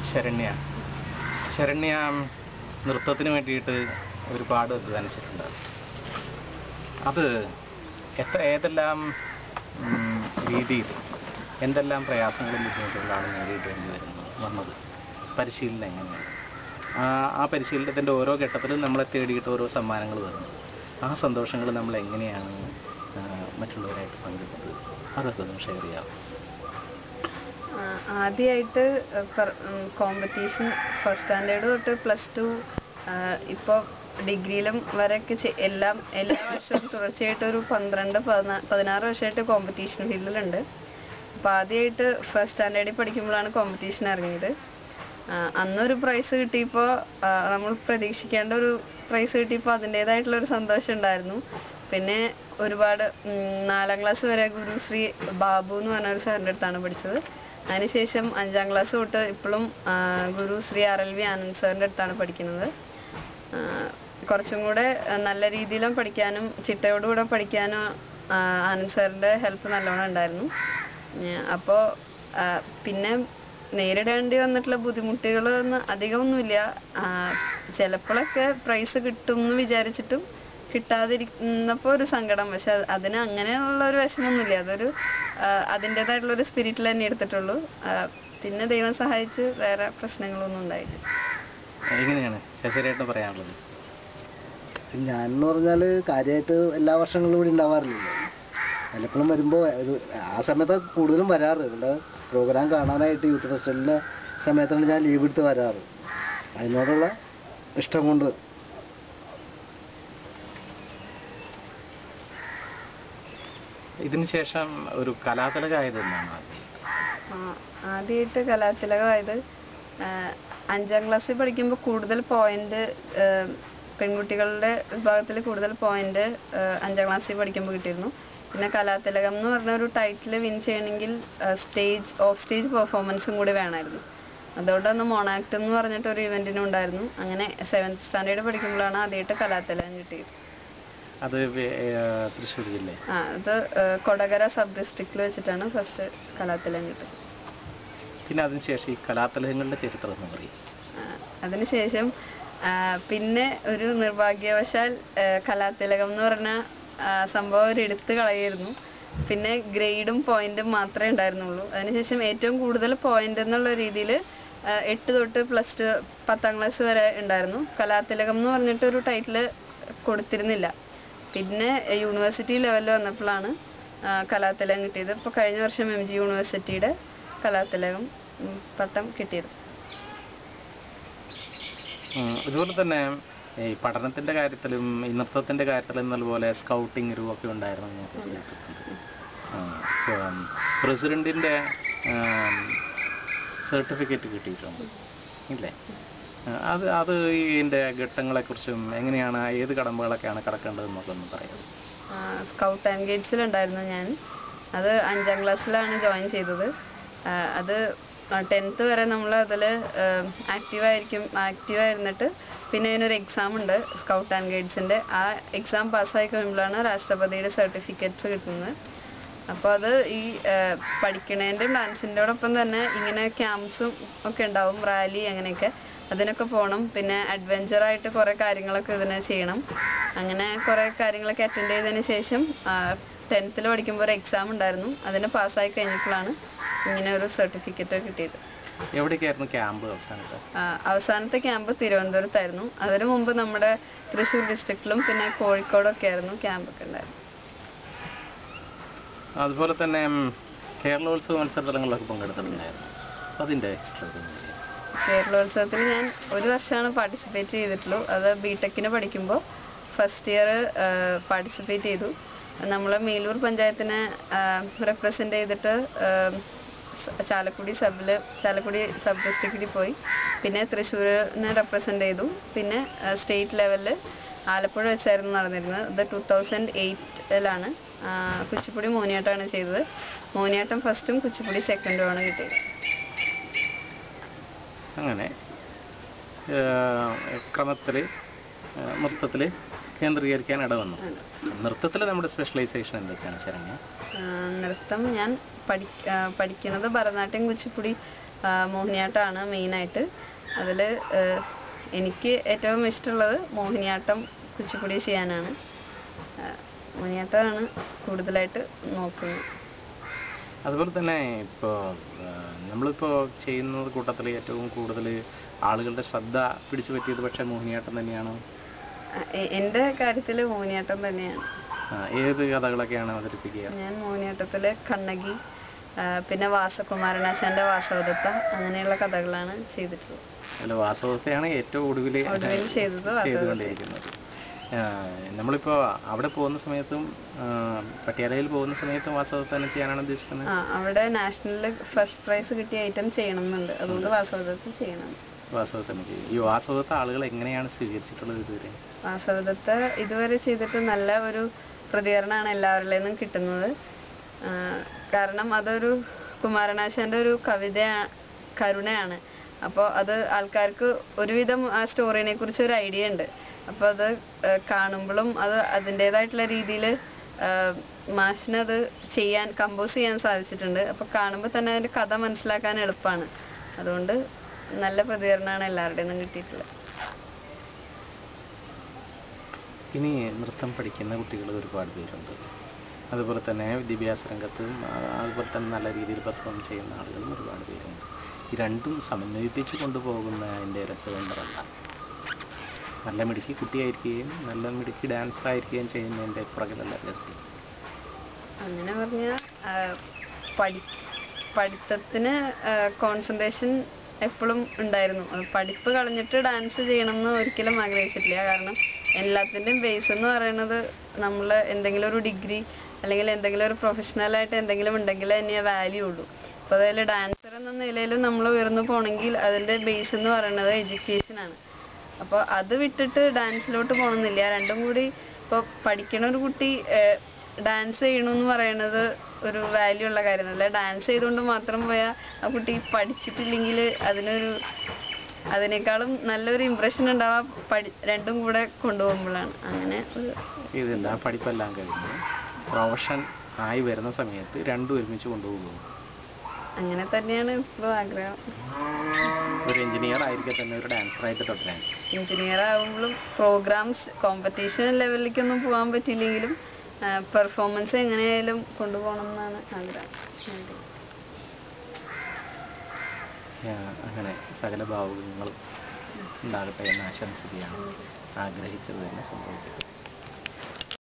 ശരണ്യ ശരണ്യ നൃത്തത്തിന് വേണ്ടിയിട്ട് ഒരുപാട് അധ്വാനിച്ചിട്ടുണ്ട്. അത് ഏതെല്ലാം രീതിയിൽ എന്തെല്ലാം പ്രയാസങ്ങളും ബുദ്ധിമുട്ടുകളാണ് നേരിടേണ്ടി വന്നത്? പരിശീലനം എങ്ങനെയാണ്? ആ പരിശീലനത്തിൻ്റെ ഓരോ ഘട്ടത്തിലും നമ്മളെ തേടിയിട്ട് ഓരോ സമ്മാനങ്ങൾ തന്നു. ആ സന്തോഷങ്ങൾ നമ്മൾ എങ്ങനെയാണ് മറ്റുള്ളവരായിട്ട് പങ്കിട്ടത്? അതൊക്കെ ഒന്ന് ഷെയർ ചെയ്യാം. ആദ്യമായിട്ട് കോമ്പറ്റീഷൻ ഫസ്റ്റ് സ്റ്റാൻഡേർഡ് തൊട്ട് +2 ഇപ്പോൾ ഡിഗ്രിയിലും വരെയൊക്കെ എല്ലാ വർഷവും തുടർച്ചയായിട്ട് ഒരു 16 വർഷമായിട്ട് കോമ്പറ്റീഷൻ ഫീൽഡിലുണ്ട്. അപ്പോൾ ആദ്യമായിട്ട് ഫസ്റ്റ് സ്റ്റാൻഡേർഡിൽ പഠിക്കുമ്പോഴാണ് കോമ്പറ്റീഷൻ ഇറങ്ങിയത്. അന്നൊരു പ്രൈസ് കിട്ടിയപ്പോൾ നമ്മൾ പ്രതീക്ഷിക്കേണ്ട ഒരു പ്രൈസ് കിട്ടിയപ്പോൾ അതിൻ്റേതായിട്ടുള്ളൊരു സന്തോഷം ഉണ്ടായിരുന്നു. പിന്നെ ഒരുപാട് 4ാം ക്ലാസ് വരെ ഗുരുശ്രീ ബാബു എന്ന് പറഞ്ഞൊരു സാറിൻ്റെ അടുത്താണ് പഠിച്ചത്. അതിനുശേഷം 5ാം ക്ലാസ് തൊട്ട് ഇപ്പോഴും ഗുരുശ്രീ RLV ആനന്ദ് സാറിൻ്റെ അടുത്താണ് പഠിക്കുന്നത്. കുറച്ചും കൂടെ നല്ല രീതിയിലും പഠിക്കാനും ചിട്ടയോടുകൂടെ പഠിക്കാനും ആനന്ദ് സാറിൻ്റെ ഹെൽപ്പ് നല്ലോണം ഉണ്ടായിരുന്നു. അപ്പോൾ പിന്നെ നേരിടേണ്ടി വന്നിട്ടുള്ള ബുദ്ധിമുട്ടുകളൊന്നും അധികമൊന്നുമില്ല. ചിലപ്പോഴൊക്കെ പ്രൈസ് കിട്ടും എന്ന് വിചാരിച്ചിട്ടും കിട്ടാതിരിക്കുന്നപ്പോൾ ഒരു സങ്കടം. പക്ഷെ അതിന് അങ്ങനെയുള്ള ഒരു വിഷമമൊന്നുമില്ല. അതൊരു അതിൻ്റേതായിട്ടുള്ളൊരു സ്പിരിറ്റിൽ തന്നെ എടുത്തിട്ടുള്ളൂ. പിന്നെ ദൈവം സഹായിച്ച് വേറെ പ്രശ്നങ്ങളൊന്നും ഉണ്ടായില്ല. എങ്ങനെയാണ് ശശിരേട്ടന് പറയാനുള്ളത്? ഞാനെന്ന് പറഞ്ഞാൽ കാര്യമായിട്ട് എല്ലാ വർഷങ്ങളിലും ഇവിടെ ഉണ്ടാവാറില്ലല്ലോ. പലപ്പോഴും വരുമ്പോൾ ആ സമയത്ത് കൂടുതലും വരാറ്. ഇവിടെ പ്രോഗ്രാം കാണാനായിട്ട് യൂത്ത് ഫെസ്റ്റിവലിൻ്റെ സമയത്താണ് ഞാൻ ലീവ് എടുത്ത് വരാറ്. അതിനോടുള്ള ഇഷ്ടം കൊണ്ട്. ഇതിന് ശേഷം ഒരു കലാതിലകമായത് എന്നാണ്? ആദ്യമായിട്ട് കലാതിലകമായത് 5ാം ക്ലാസ്സിൽ പഠിക്കുമ്പോൾ കൂടുതൽ പോയിന്റ് പെൺകുട്ടികളുടെ വിഭാഗത്തിൽ കൂടുതൽ പോയിന്റ് 5ാം ക്ലാസ്സിൽ പഠിക്കുമ്പോൾ കിട്ടിയിരുന്നു. പിന്നെ കലാതിലകം എന്ന് പറഞ്ഞ ഒരു ടൈറ്റിൽ വിൻ ചെയ്യണമെങ്കിൽ ഓഫ് സ്റ്റേജ് പെർഫോമൻസും കൂടി വേണമായിരുന്നു. അതുകൊണ്ടൊന്ന് മോണാക്ട് എന്ന് പറഞ്ഞിട്ട് ഒരു ഇവൻറ്റിനും ഉണ്ടായിരുന്നു. അങ്ങനെ 7th സ്റ്റാൻഡേർഡ് പഠിക്കുമ്പോഴാണ് ആദ്യമായിട്ട് കലാതിലകം കിട്ടിയത്. അത് തൃശ്ശൂർ ജില്ല? അത് കൊടകര സബ് ഡിസ്ട്രിക്റ്റിൽ വെച്ചിട്ടാണ് ഫസ്റ്റ് കലാതിലകം കിട്ടുന്നത്. പിന്നെ അതിനുശേഷം ഈ കലാതിലകങ്ങളുടെ ചരിത്രം എന്ന് പറയും. അതിനുശേഷം പിന്നെ ഒരു നിർഭാഗ്യവശാൽ കലാതിലകം എന്ന് പറഞ്ഞ സംഭവം ഒരു എടുത്തു കളയായിരുന്നു. പിന്നെ ഗ്രേഡും പോയിന്റും മാത്രമേ ഉണ്ടായിരുന്നുള്ളൂ. അതിനുശേഷം ഏറ്റവും കൂടുതൽ പോയിന്റ് എന്നുള്ള രീതിയിൽ 8 തൊട്ട് +2 10ാം ക്ലാസ് വരെ ഉണ്ടായിരുന്നു. കലാതിലകം എന്ന് പറഞ്ഞിട്ട് ഒരു ടൈറ്റിൽ കൊടുത്തിരുന്നില്ല. പിന്നെ യൂണിവേഴ്സിറ്റി ലെവലിൽ വന്നപ്പോഴാണ് കലാതിലകം കിട്ടിയത്. ഇപ്പോൾ കഴിഞ്ഞ വർഷം MG യൂണിവേഴ്സിറ്റിയുടെ കലാതിലകം പട്ടം കിട്ടിയത്. ഇതുപോലെ തന്നെ ഈ പഠനത്തിൻ്റെ കാര്യത്തിലും ഈ നൃത്തത്തിൻ്റെ കാര്യത്തിലും എന്നതുപോലെ സ്കൗട്ടിങ് ഒക്കെ ഉണ്ടായിരുന്നു. പ്രസിഡൻറ്റിൻ്റെ സർട്ടിഫിക്കറ്റ് കിട്ടിയിട്ടുണ്ട് ഇല്ലേ? അത് ഇതിൻ്റെ ഘട്ടങ്ങളെക്കുറിച്ചും എങ്ങനെയാണ്, ഏത് കടമ്പകളൊക്കെയാണ് കടക്കേണ്ടതെന്നൊക്കെ ഒന്ന് പറയാം. സ്കൗട്ട് ആൻഡ് ഗൈഡ്സിലുണ്ടായിരുന്നു ഞാൻ. അത് 5ാം ക്ലാസ്സിലാണ് ജോയിൻ ചെയ്തത്. അത് 10th വരെ നമ്മൾ അതിൽ ആക്റ്റീവായിരുന്നിട്ട് പിന്നെ അതിനൊരു എക്സാം ഉണ്ട് സ്കൗട്ട് ആൻഡ് ഗൈഡ്സിൻ്റെ. ആ എക്സാം പാസ്സായി കഴിയുമ്പോഴാണ് രാഷ്ട്രപതിയുടെ സർട്ടിഫിക്കറ്റ്സ് കിട്ടുന്നത്. അപ്പോൾ അത് ഈ പഠിക്കണേൻ്റെയും ഡാൻസിൻ്റെയോടൊപ്പം തന്നെ ഇങ്ങനെ ക്യാമ്പ്സും ഒക്കെ ഉണ്ടാവും, റാലി അങ്ങനെയൊക്കെ. അതിനൊക്കെ പോകണം. പിന്നെ അഡ്വെഞ്ചറായിട്ട് കുറേ കാര്യങ്ങളൊക്കെ ഇതിന് ചെയ്യണം. അങ്ങനെ കുറേ കാര്യങ്ങളൊക്കെ അറ്റൻഡ് ചെയ്തതിന് ശേഷം 10th പഠിക്കുമ്പോൾ ഒരു എക്സാം ഉണ്ടായിരുന്നു. അതിന് പാസ്സായി കഴിഞ്ഞപ്പോഴാണ് ഇങ്ങനെ ഒരു സർട്ടിഫിക്കറ്റ് കിട്ടിയത്. എവിടേക്കായിരുന്നു ക്യാമ്പ്? അവസാനത്തെ ക്യാമ്പ് തിരുവനന്തപുരത്തായിരുന്നു. അതിനു മുമ്പ് നമ്മുടെ തൃശ്ശൂർ ഡിസ്ട്രിക്റ്റിലും പിന്നെ കോഴിക്കോടൊക്കെ ആയിരുന്നു ക്യാമ്പൊക്കെ ഉണ്ടായിരുന്നു. അതുപോലെ തന്നെ കേരളോത്സവ മത്സരതലങ്ങളിലൊക്കെ പങ്കെടുത്തിട്ടുണ്ടായിരുന്നു. അതിൻ്റെ കേരളോത്സവത്തിൽ ഞാൻ ഒരു വർഷമാണ് പാർട്ടിസിപ്പേറ്റ് ചെയ്തിട്ടുള്ളൂ. അത് BTech പഠിക്കുമ്പോൾ ഫസ്റ്റ് ഇയർ പാർട്ടിസിപ്പേറ്റ് ചെയ്തു. നമ്മൾ മേലൂർ പഞ്ചായത്തിനെ റെപ്രസെൻ്റ് ചെയ്തിട്ട് ചാലക്കുടി സബ് ഡിസ്ട്രിക്റ്റിൽ പോയി. പിന്നെ തൃശ്ശൂരിനെ റെപ്രസെൻ്റ് ചെയ്തു. പിന്നെ സ്റ്റേറ്റ് ലെവലിൽ ആലപ്പുഴ വെച്ചായിരുന്നു നടന്നിരുന്നത്. അത് 2008 കുച്ചിപ്പുടി മോഹിനിയാട്ടമാണ് ചെയ്തത്. മോഹിനിയാട്ടം ഫസ്റ്റും കുച്ചിപ്പുടി സെക്കൻഡുമാണ് കിട്ടിയത്. അങ്ങനെ ക്രമത്തിൽ നൃത്തത്തിൽ കേന്ദ്രീകരിക്കാൻ ഇടവന്നു. നൃത്തത്തിൽ നമ്മുടെ സ്പെഷ്യലൈസേഷൻ എന്തൊക്കെയാണ് ശരണ്യ? നൃത്തം ഞാൻ പഠിക്കുന്നത് ഭരതനാട്യം, കുച്ചിപ്പുടി, മോഹിനിയാട്ടമാണ് മെയിനായിട്ട്. അതിൽ എനിക്ക് ഏറ്റവും ഇഷ്ടമുള്ളത് മോഹിനിയാട്ടം, കുച്ചിപ്പുടി ചെയ്യാനാണ്. മോഹിനിയാട്ടമാണ് കൂടുതലായിട്ട് നോക്കുന്നത്. അതുപോലെ തന്നെ ഇപ്പോൾ നമ്മളിപ്പോൾ ചെയ്യുന്നത് കൂട്ടത്തിൽ ഏറ്റവും കൂടുതൽ ആളുകളുടെ ശ്രദ്ധ പിടിച്ചു പറ്റിയത് പക്ഷേ മോഹിനിയാട്ടം തന്നെയാണോ? എൻ്റെ കാര്യത്തിൽ മോഹിനിയാട്ടം തന്നെയാണ്. ഏത് കഥകളൊക്കെയാണ് അവതരിപ്പിക്കുക? ഞാൻ മോഹിനിയാട്ടത്തിൽ കണ്ണകി, പിന്നെ വാസകുമാരനാശാന്റെ വാസവദത്ത, അങ്ങനെയുള്ള കഥകളാണ് ചെയ്തിട്ടുള്ളത്. അല്ല, വാസവദത്തയാണ് ഏറ്റവും ഒടുവിൽ ചെയ്തുകൊണ്ടിരിക്കുന്നത്. നമ്മളിപ്പോൾ അവിടെ പോകുന്ന സമയത്തും പട്യാലയിൽ പോകുന്ന സമയത്തും വാസവദത്ത തന്നെ ചെയ്യാനാണ് ഉദ്ദേശിക്കുന്നത്? അവിടെ നാഷണലിൽ ഫസ്റ്റ് പ്രൈസ് കിട്ടിയ ഐറ്റം ചെയ്യണം എന്നുണ്ട്, അതുകൊണ്ട് വാസവദത്ത ചെയ്യണം. വാസവദത്ത തന്നെ ചെയ്യും. ഈ വാസവദത്ത ആളുകൾ എങ്ങനെയാണ് സ്വീകരിച്ചിട്ടുള്ളത് ഇതുവരെ? വാസവദത്ത ഇതുവരെ ചെയ്തിട്ട് നല്ല ഒരു പ്രതികരണമാണ് എല്ലാവരിൽ നിന്നും കിട്ടുന്നത്. കാരണം അതൊരു കുമാരനാശാന്റെ ഒരു കരുണയാണ്. അപ്പോൾ അത് ആൾക്കാർക്ക് ഒരുവിധം ആ സ്റ്റോറിനെ കുറിച്ച് ഒരു ഐഡിയ ഉണ്ട്. അപ്പോൾ അത് കാണുമ്പോഴും അത് അതിൻ്റെതായിട്ടുള്ള രീതിയിൽ മാഷിനത് കമ്പോസ് ചെയ്യാൻ സാധിച്ചിട്ടുണ്ട്. അപ്പോൾ കാണുമ്പോൾ തന്നെ അതിൻ്റെ കഥ മനസ്സിലാക്കാൻ എളുപ്പമാണ്. അതുകൊണ്ട് നല്ല പ്രതികരണമാണ് എല്ലാവരുടെയും നിന്നും കിട്ടിയിട്ടുള്ളത്. ഇനി നൃത്തം പഠിക്കുന്ന കുട്ടികൾ ഒരുപാട് പേരുണ്ട്. അതുപോലെ തന്നെ വിദ്യാഭ്യാസ രംഗത്തും അതുപോലെ തന്നെ നല്ല രീതിയിൽ പെർഫോം ചെയ്യുന്ന ആളുകളും ഒരുപാട് പേരുണ്ട്. ഈ രണ്ടും സമന്വയിപ്പിച്ച് കൊണ്ടുപോകുന്നതിൻ്റെ രസകരമല്ല. നല്ല മിടുക്കി കുട്ടിയായിരിക്കുകയും നല്ല മിടുക്കി ഡാൻസറായിരിക്കുകയും ചെയ്യുന്നതിൻ്റെ പുറകിലുള്ള രസം അങ്ങനെ പറഞ്ഞാൽ പഠിത്തത്തിന് കോൺസെൻട്രേഷൻ എപ്പോഴും ഉണ്ടായിരുന്നു. പഠിപ്പ് കളഞ്ഞിട്ട് ഡാൻസ് ചെയ്യണം എന്ന് ഒരിക്കലും ആഗ്രഹിച്ചിട്ടില്ല. കാരണം എല്ലാത്തിൻ്റെയും ബേസ് എന്ന് പറയുന്നത് നമ്മൾ എന്തെങ്കിലും ഒരു ഡിഗ്രി അല്ലെങ്കിൽ എന്തെങ്കിലും ഒരു പ്രൊഫഷണലായിട്ട് എന്തെങ്കിലും ഉണ്ടെങ്കിൽ തന്നെ വാല്യൂ ഉള്ളൂ. അപ്പോൾ അതിൽ ഡാൻസർ എന്ന നിലയിൽ നമ്മൾ ഉയർന്നു പോകണമെങ്കിൽ അതിൻ്റെ ബേസ് എന്ന് പറയുന്നത് എഡ്യൂക്കേഷനാണ്. അപ്പോൾ അത് വിട്ടിട്ട് ഡാൻസിലോട്ട് പോകണമെന്നില്ല. രണ്ടും കൂടി ഇപ്പോൾ പഠിക്കണ ഒരു കുട്ടി ഡാൻസ് ചെയ്യണമെന്ന് പറയുന്നത് ഒരു വാല്യൂ ഉള്ള കാര്യമല്ല. ഡാൻസ് ചെയ്തുകൊണ്ട് മാത്രം പോയാൽ ആ കുട്ടി പഠിച്ചിട്ടില്ലെങ്കിൽ അതിനേക്കാളും നല്ലൊരു ഇംപ്രഷൻ ഉണ്ടാവുക രണ്ടും കൂടെ കൊണ്ടുപോകുമ്പോഴാണ്. അങ്ങനെ ഇതെല്ലാം പഠിപ്പെല്ലാം കഴിഞ്ഞ് പ്രൊഫഷൻ ആയി വരുന്ന സമയത്ത് രണ്ടും ഒരുമിച്ച് കൊണ്ടുപോകും. അങ്ങനെ തന്നെയാണ് ഇപ്പോൾ ആഗ്രഹം. ഒരു എഞ്ചിനീയർ ആയിരിക്കെ തന്നെ ഒരു ഡാൻസറായിട്ട് തുടരാൻ. എഞ്ചിനീയർ ആകുമ്പോഴും പ്രോഗ്രാംസ് കോമ്പറ്റീഷൻ ലെവലിലേക്കൊന്നും പോകാൻ പറ്റിയില്ലെങ്കിലും പെർഫോമൻസ് എങ്ങനെയായാലും കൊണ്ടുപോകണം എന്നാണ് ആഗ്രഹം. അങ്ങനെ സകല ഭാവുകങ്ങളും ഉണ്ടാകട്ടെ എന്ന് ആശംസിക്കുകയാണ്. ആഗ്രഹിച്ചത് തന്നെ സംഭവിക്കട്ടെ.